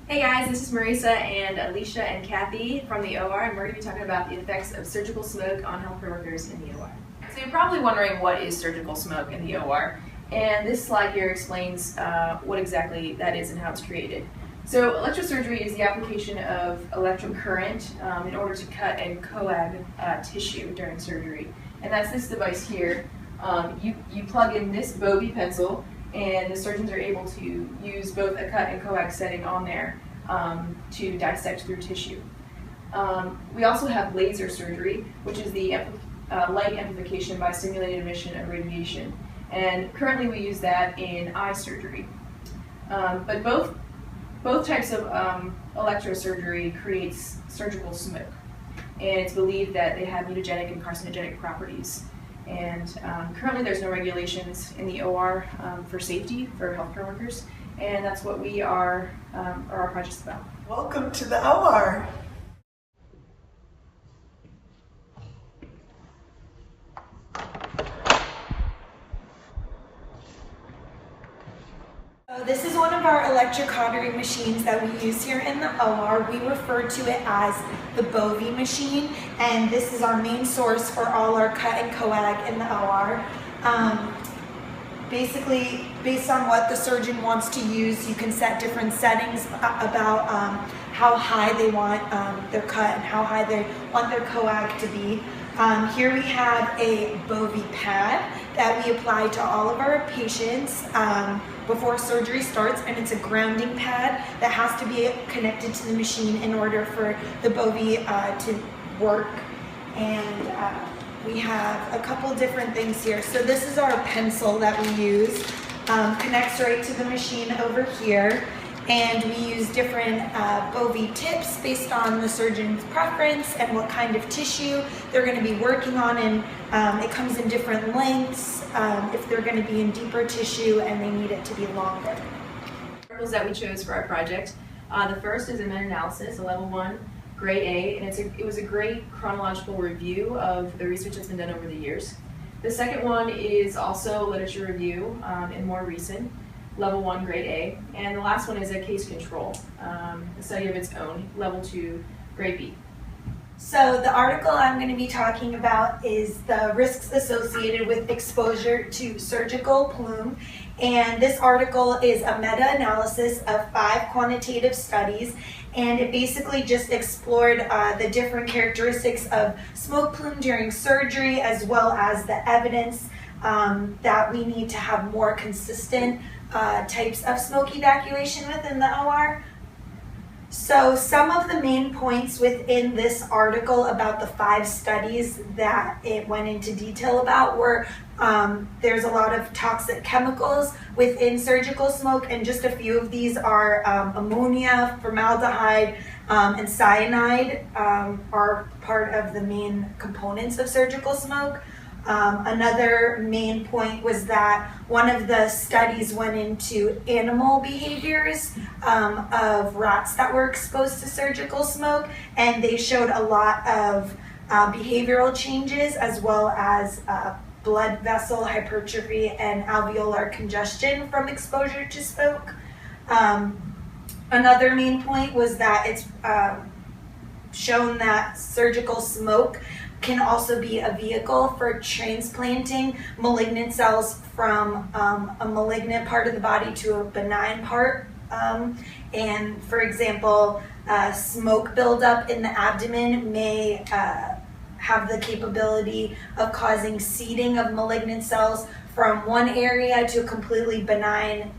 Hey guys, this is Marisa and Alicia and Kathy from the OR, and we're going to be talking about the effects of surgical smoke on healthcare workers in the OR. So you're probably wondering what is surgical smoke in the OR, and this slide here explains what exactly that is and how it's created. So electrosurgery is the application of electric current in order to cut and coag tissue during surgery, and that's this device here. You plug in this Bovie pencil, and the surgeons are able to use both a cut and coag setting on there to dissect through tissue. We also have laser surgery, which is the light amplification by stimulated emission of radiation. And currently we use that in eye surgery. But both types of electrosurgery creates surgical smoke. And it's believed that they have mutagenic and carcinogenic properties. And currently there's no regulations in the OR for safety for healthcare workers, and that's what we are our project's about. Welcome to the OR. So this is one of our electrocautery machines that we use here in the OR. We refer to it as the Bovie machine, and this is our main source for all our cut and coag in the OR. Basically, based on what the surgeon wants to use, you can set different settings about how high they want their cut and how high they want their coag to be. Here we have a Bovie pad that we apply to all of our patients before surgery starts, and it's a grounding pad that has to be connected to the machine in order for the Bovie to work. And we have a couple different things here. So this is our pencil that we use, connects right to the machine over here. And we use different Bovie tips based on the surgeon's preference and what kind of tissue they're going to be working on. And it comes in different lengths if they're going to be in deeper tissue and they need it to be longer. The articles that we chose for our project, the first is a meta-analysis, a level 1, grade A, and it was a great chronological review of the research that's been done over the years. The second one is also a literature review and more recent. Level 1, grade A, and the last one is a case control, a study of its own, level 2, grade B. So the article I'm going to be talking about is the risks associated with exposure to surgical plume, and this article is a meta-analysis of 5 quantitative studies, and it basically just explored the different characteristics of smoke plume during surgery, as well as the evidence that we need to have more consistent types of smoke evacuation within the OR. So some of the main points within this article about the 5 studies that it went into detail about were there's a lot of toxic chemicals within surgical smoke, and just a few of these are ammonia, formaldehyde, and cyanide are part of the main components of surgical smoke. Another main point was that one of the studies went into animal behaviors of rats that were exposed to surgical smoke, and they showed a lot of behavioral changes as well as blood vessel hypertrophy and alveolar congestion from exposure to smoke. Another main point was that it's shown that surgical smoke can also be a vehicle for transplanting malignant cells from a malignant part of the body to a benign part. And for example, smoke buildup in the abdomen may have the capability of causing seeding of malignant cells from one area to a completely benign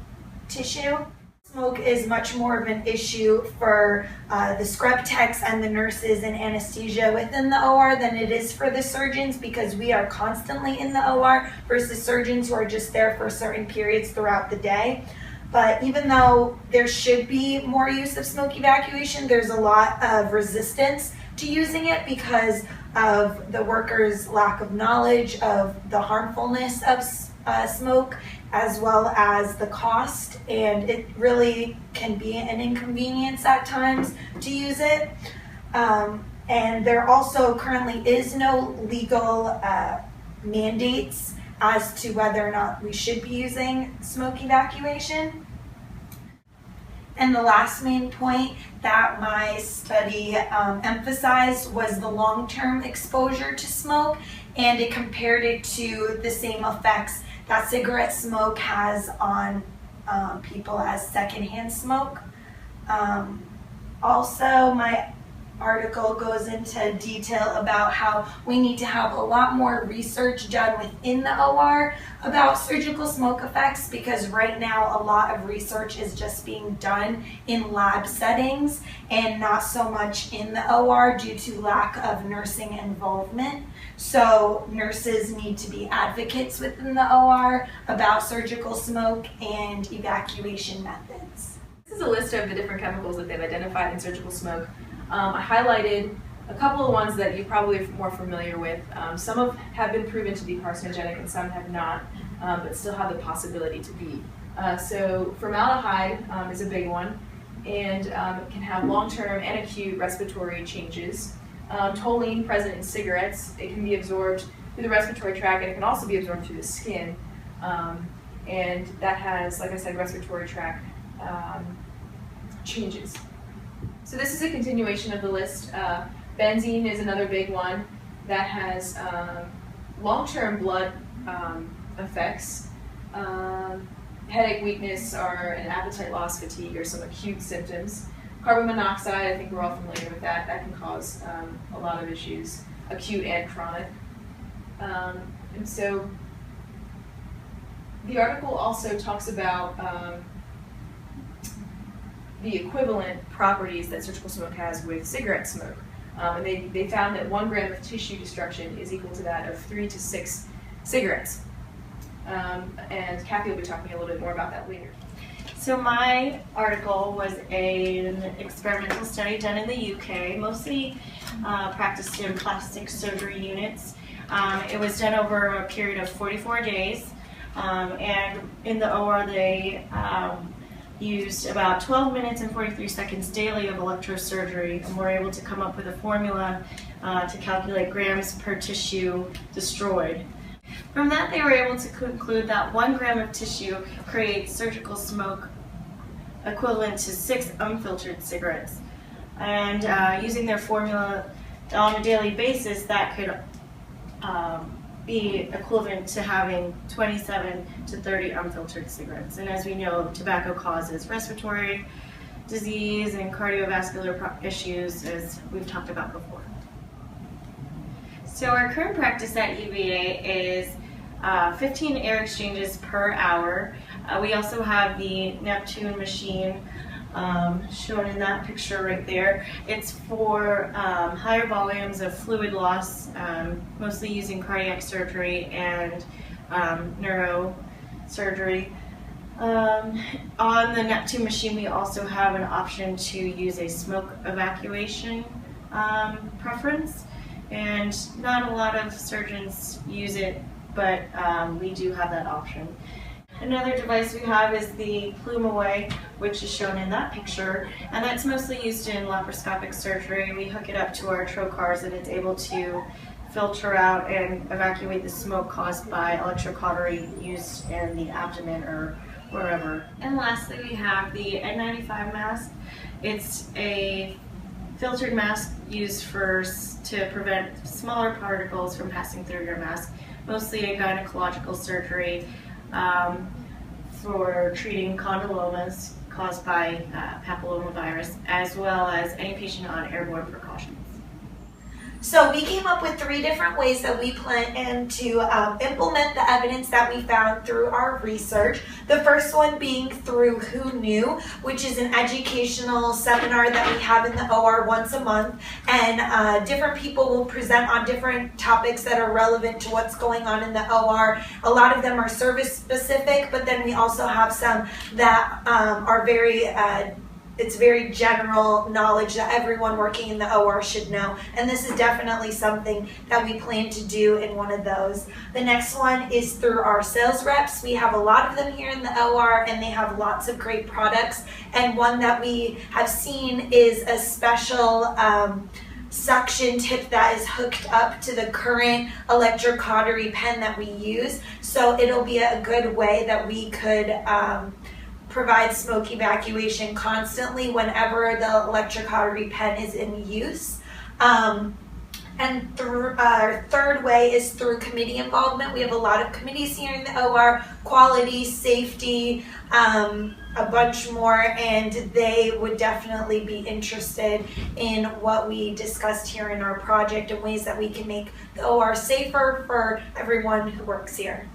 tissue. Smoke is much more of an issue for the scrub techs and the nurses and anesthesia within the OR than it is for the surgeons, because we are constantly in the OR versus surgeons who are just there for certain periods throughout the day. But even though there should be more use of smoke evacuation, there's a lot of resistance to using it because of the workers' lack of knowledge of the harmfulness of smoke, as well as the cost, and it really can be an inconvenience at times to use it. And there also currently is no legal mandates as to whether or not we should be using smoke evacuation. And the last main point that my study emphasized was the long-term exposure to smoke, and it compared it to the same effects that cigarette smoke has on people as secondhand smoke. Also, my article goes into detail about how we need to have a lot more research done within the OR about surgical smoke effects, because right now a lot of research is just being done in lab settings and not so much in the OR due to lack of nursing involvement. So nurses need to be advocates within the OR about surgical smoke and evacuation methods. This is a list of the different chemicals that they've identified in surgical smoke. I highlighted a couple of ones that you're probably more familiar with. Some have been proven to be carcinogenic and some have not, but still have the possibility to be. So formaldehyde is a big one, and it can have long-term and acute respiratory changes. Toluene, present in cigarettes, it can be absorbed through the respiratory tract, and it can also be absorbed through the skin. And that has, like I said, respiratory tract changes. So this is a continuation of the list. Benzene is another big one that has long-term blood effects. Headache, weakness, and appetite loss, fatigue are some acute symptoms. Carbon monoxide, I think we're all familiar with that. That can cause a lot of issues, acute and chronic. And so the article also talks about the equivalent properties that surgical smoke has with cigarette smoke. And they found that 1 gram of tissue destruction is equal to that of 3 to 6 cigarettes. And Kathy will be talking a little bit more about that later. So my article was an experimental study done in the UK, mostly practiced in plastic surgery units. It was done over a period of 44 days, and in the OR they used about 12 minutes and 43 seconds daily of electrosurgery, and were able to come up with a formula to calculate grams per tissue destroyed. From that, they were able to conclude that 1 gram of tissue creates surgical smoke equivalent to 6 unfiltered cigarettes. And using their formula on a daily basis, that could be equivalent to having 27 to 30 unfiltered cigarettes. And as we know, tobacco causes respiratory disease and cardiovascular issues, as we've talked about before. So our current practice at UVA is 15 air exchanges per hour. We also have the Neptune machine shown in that picture right there. It's for higher volumes of fluid loss, mostly using cardiac surgery and neurosurgery. On the Neptune machine, we also have an option to use a smoke evacuation preference, and not a lot of surgeons use it, but we do have that option. Another device we have is the PlumeAway, which is shown in that picture, and that's mostly used in laparoscopic surgery. We hook it up to our trocars, and it's able to filter out and evacuate the smoke caused by electrocautery used in the abdomen or wherever. And lastly, we have the N95 mask. It's a filtered mask used to prevent smaller particles from passing through your mask, mostly in gynecological surgery, for treating condylomas caused by papillomavirus, as well as any patient on airborne precautions. So we came up with 3 different ways that we plan to implement the evidence that we found through our research. The first one being through Who Knew, which is an educational seminar that we have in the OR once a month, and different people will present on different topics that are relevant to what's going on in the OR. A lot of them are service specific, but then we also have some that are it's very general knowledge that everyone working in the OR should know, and this is definitely something that we plan to do in one of those. The next one is through our sales reps. We have a lot of them here in the OR, and they have lots of great products, and one that we have seen is a special suction tip that is hooked up to the current electrocautery pen that we use, so it'll be a good way that we could provide smoke evacuation constantly whenever the electrocautery pen is in use. And our third way is through committee involvement. We have a lot of committees here in the OR, quality, safety, a bunch more, and they would definitely be interested in what we discussed here in our project and ways that we can make the OR safer for everyone who works here.